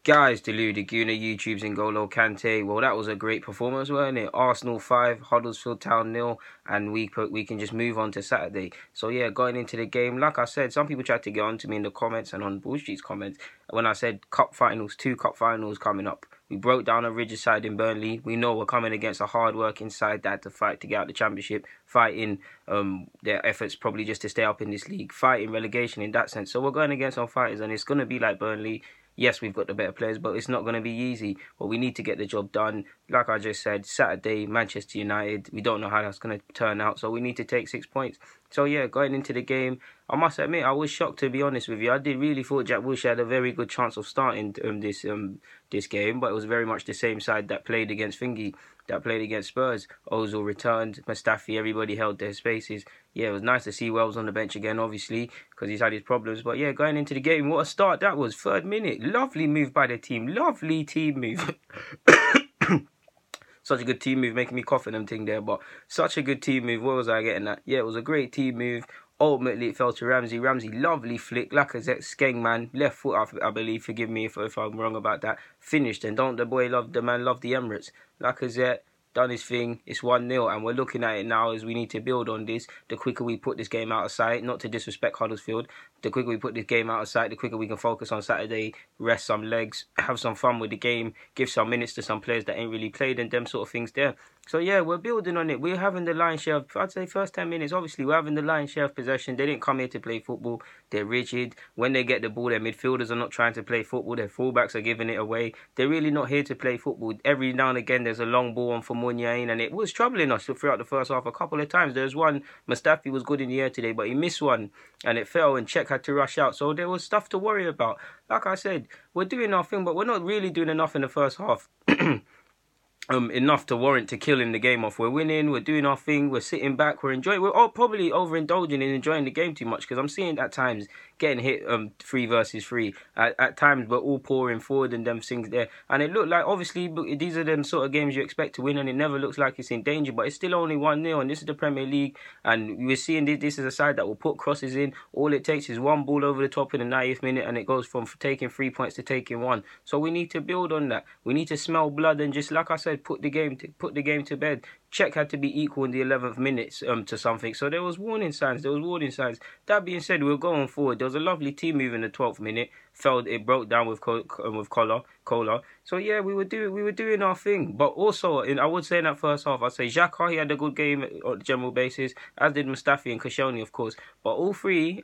Guys, Delu, Guna, YouTube's N'Golo Kante. Well, that was a great performance, wasn't it? Arsenal 5, Huddersfield Town 0, and we can just move on to Saturday. So yeah, going into the game, like I said, some people tried to get on to me in the comments and on Bull Street's comments when I said cup finals, 2 cup finals coming up. We broke down a rigid side in Burnley. We know we're coming against a hard-working side that had to fight to get out the Championship, fighting their efforts probably just to stay up in this league, fighting relegation in that sense. So we're going against some fighters, and it's going to be like Burnley. Yes, we've got the better players, but it's not going to be easy. But we need to get the job done. Like I just said, Saturday, Manchester United. We don't know how that's going to turn out, so we need to take 6 points. So yeah, going into the game, I must admit I was shocked, to be honest with you. I did really thought Jack Wilshere had a very good chance of starting this game, but it was very much the same side that played against Spurs. Ozil returned, Mustafi, everybody held their spaces. Yeah, it was nice to see Wells on the bench again, obviously, because he's had his problems. But yeah, going into the game, what a start that was. 3rd minute, lovely move by the team, lovely team move. Such a good team move, making me cough and them thing there, but such a good team move. What was I getting at? Yeah, it was a great team move. Ultimately, it fell to Ramsey. Ramsey, lovely flick. Lacazette, Skeng, man. Left foot, I believe. Forgive me if I'm wrong about that. Finished. And don't the man love the Emirates. Lacazette done his thing. It's 1-0, and we're looking at it now as we need to build on this. The quicker we put this game out of sight, not to disrespect Huddersfield, the quicker we put this game out of sight, the quicker we can focus on Saturday, rest some legs, have some fun with the game, give some minutes to some players that ain't really played, and them sort of things there. So yeah, we're building on it. We're having the lion's share of, I'd say, first 10 minutes. Obviously, we're having the lion's share of possession. They didn't come here to play football. They're rigid. When they get the ball, their midfielders are not trying to play football. Their fullbacks are giving it away. They're really not here to play football. Every now and again, there's a long ball on for Muniain, and it was troubling us throughout the first half a couple of times. There's one, Mustafi was good in the air today, but he missed one, and it fell, and Czech had to rush out. So there was stuff to worry about. Like I said, we're doing our thing, but we're not really doing enough in the first half. Enough to warrant to killing the game off. We're winning, we're doing our thing, we're sitting back, we're enjoying. We're all probably overindulging and enjoying the game too much, because I'm seeing at times getting hit 3 versus 3. At times we're all pouring forward and them things there, and it looked like, obviously, these are them sort of games you expect to win, and it never looks like it's in danger, but it's still only 1-0, and this is the Premier League, and we're seeing this is a side that will put crosses in. All it takes is one ball over the top in the 90th minute, and it goes from taking 3 points to taking 1. So we need to build on that. We need to smell blood and just, like I said, put the game to bed. Czech had to be equal in the 11th minutes to something. So there was warning signs. That being said, we were going forward. There was a lovely team move in the 12th minute. It broke down with Kola. So yeah, we were doing our thing. But also, I would say in that first half, I'd say Xhaka, he had a good game on a general basis, as did Mustafi and Koscielny, of course. But all three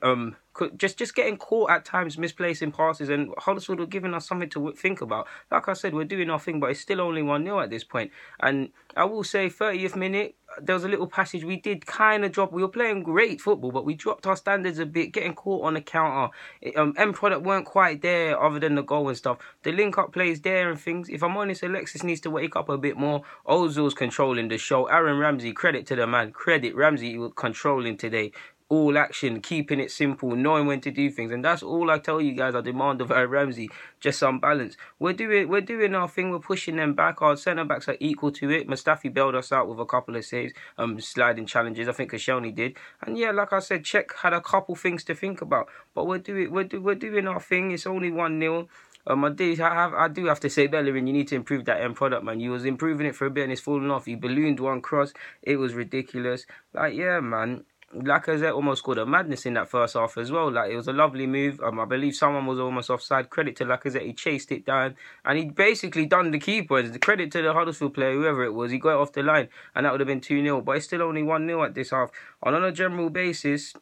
just getting caught at times, misplacing passes, and Huddersfield were giving us something to think about. Like I said, we're doing our thing, but it's still only 1-0 at this point. And I will say, 30th minute, there was a little passage. We did kind of drop. We were playing great football, but we dropped our standards a bit, getting caught on the counter. End product weren't quite there, other than the goal and stuff. The link-up plays there and things. If I'm honest, Alexis needs to wake up a bit more. Ozil's controlling the show. Aaron Ramsey, credit to the man. Credit Ramsey, he was controlling today. All action, keeping it simple, knowing when to do things, and that's all I tell you guys. I demand of Ramsey, just some balance. We're doing our thing. We're pushing them back. Our centre backs are equal to it. Mustafi bailed us out with a couple of saves, sliding challenges. I think Koscielny did, and yeah, like I said, Czech had a couple things to think about. But we're doing our thing. It's only 1-0. I do have to say, Bellerin, you need to improve that end product, man. You was improving it for a bit and it's falling off. You ballooned one cross. It was ridiculous. Like, yeah, man. Lacazette almost scored a madness in that first half as well. Like, it was a lovely move. I believe someone was almost offside. Credit to Lacazette, he chased it down and he basically done the keeper. And credit to the Huddersfield player, whoever it was, he got it off the line and that would have been 2-0. But it's still only 1-0 at this half. And on a general basis,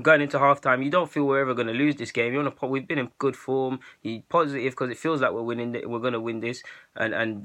going into halftime, you don't feel we're ever going to lose this game. We've been in good form. You're positive because it feels like we're winning. We're going to win this. And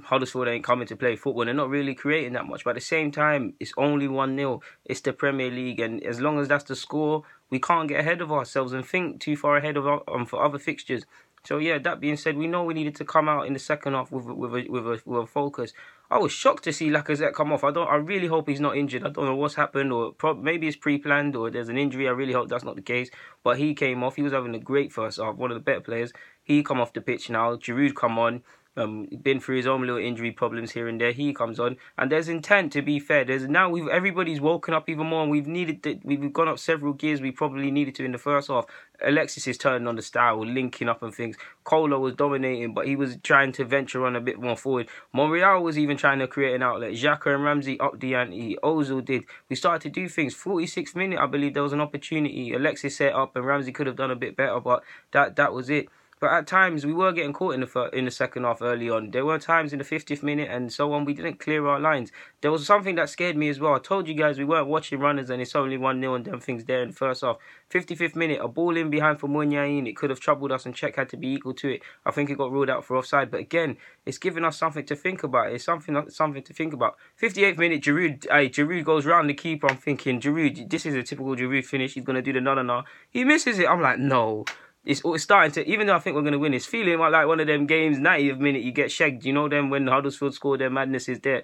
Huddersfield ain't coming to play football. They're not really creating that much. But at the same time, it's only 1-0. It's the Premier League, and as long as that's the score, we can't get ahead of ourselves and think too far ahead of for other fixtures. So yeah, that being said, we know we needed to come out in the second half with a focus. I was shocked to see Lacazette come off. I really hope he's not injured. I don't know what's happened, or maybe it's pre-planned, or there's an injury. I really hope that's not the case. But he came off. He was having a great first half. One of the better players. He come off the pitch now. Giroud come on. been through his own little injury problems here and there. He comes on, and there's intent. To be fair, there's now everybody's woken up even more, and we've gone up several gears we probably needed to in the first half. Alexis is turning on the style, linking up and things. Cola was dominating, but he was trying to venture on a bit more forward. Monreal was even trying to create an outlet. Xhaka and Ramsey up the ante. Ozil did. We started to do things. 46th minute, I believe there was an opportunity. Alexis set up, and Ramsey could have done a bit better, but that was it. But at times, we were getting caught in the second half early on. There were times in the 50th minute and so on, we didn't clear our lines. There was something that scared me as well. I told you guys we weren't watching runners and it's only 1-0 and them things there in the first half. 55th minute, a ball in behind for Munyain. It could have troubled us and Czech had to be equal to it. I think it got ruled out for offside. But again, it's giving us something to think about. It's something to think about. 58th minute, Giroud goes round the keeper. I'm thinking, Giroud, this is a typical Giroud finish. He's going to do the no. He misses it. I'm like, no. It's starting to, even though I think we're going to win, it's feeling like one of them games, 90th minute, you get shagged. You know them when Huddersfield scored, their madness is there.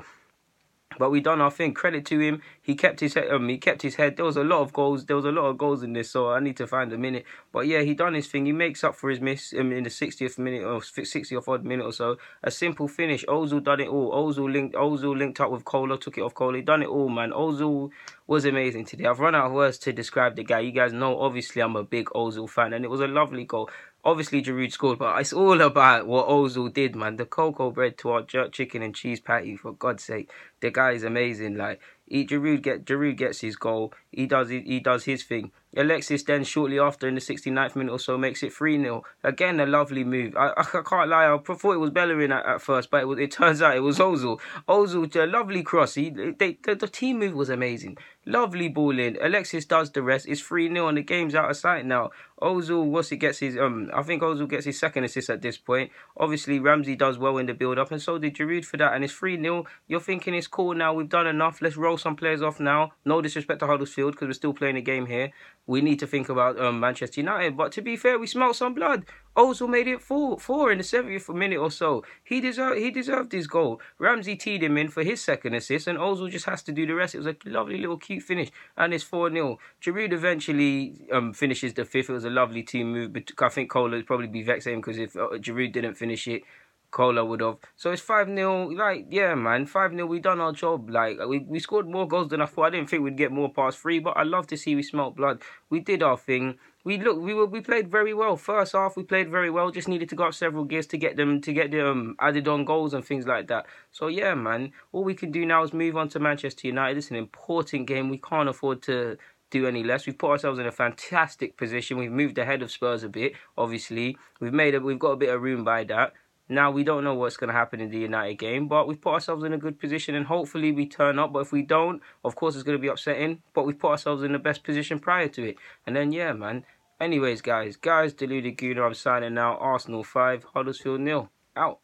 But we done our thing. Credit to him. He kept his head. There was a lot of goals. There was a lot of goals in this, so I need to find a minute. But yeah, he done his thing. He makes up for his miss in the 60th minute or 60th odd minute or so. A simple finish. Ozil done it all. Ozil linked up with Cola, took it off Cola. He done it all, man. Ozil was amazing today. I've run out of words to describe the guy. You guys know, obviously, I'm a big Ozil fan, and it was a lovely goal. Obviously, Giroud scored, but it's all about what Ozil did, man. The cocoa bread to our jerk chicken and cheese patty, for God's sake. The guy is amazing. Like, Giroud gets his goal. He does his thing. Alexis then shortly after in the 69th minute or so makes it 3-0. Again, a lovely move. I can't lie, I thought it was Bellerin at first, but it turns out it was Ozil. Ozil, a lovely cross. The team move was amazing. Lovely ball in. Alexis does the rest. It's 3-0 and the game's out of sight now. Ozil, I think Ozil gets his second assist at this point. Obviously, Ramsey does well in the build-up, and so did Giroud for that, and it's 3-0. You're thinking it's cool now, we've done enough, let's roll some players off now. No disrespect to Huddersfield, because we're still playing a game here. We need to think about Manchester United, but to be fair, we smelt some blood. Ozil made it 4 in the 70th minute or so. He deserved his goal. Ramsey teed him in for his second assist, and Ozil just has to do the rest. It was a lovely little cute finish, and it's 4-0. Giroud eventually finishes the fifth. It was a lovely team move, but I think Cola would probably be vexed because if Giroud didn't finish it, Cola would have. So it's 5-0. Like, yeah, man, 5-0. We done our job. Like, we scored more goals than I thought. I didn't think we'd get more past 3, but I love to see we smelt blood. We did our thing. We played very well. First half, we played very well. Just needed to go up several gears to get the added on goals and things like that. So yeah, man, all we can do now is move on to Manchester United. It's an important game. We can't afford to do any less. We've put ourselves in a fantastic position. We've moved ahead of Spurs a bit. Obviously, we've got a bit of room by that. Now, we don't know what's going to happen in the United game, but we've put ourselves in a good position and hopefully we turn up. But if we don't, of course, it's going to be upsetting, but we've put ourselves in the best position prior to it. And then, yeah, man. Anyways, guys, Deluded Gooner, I'm signing out. Arsenal 5, Huddersfield 0. Out.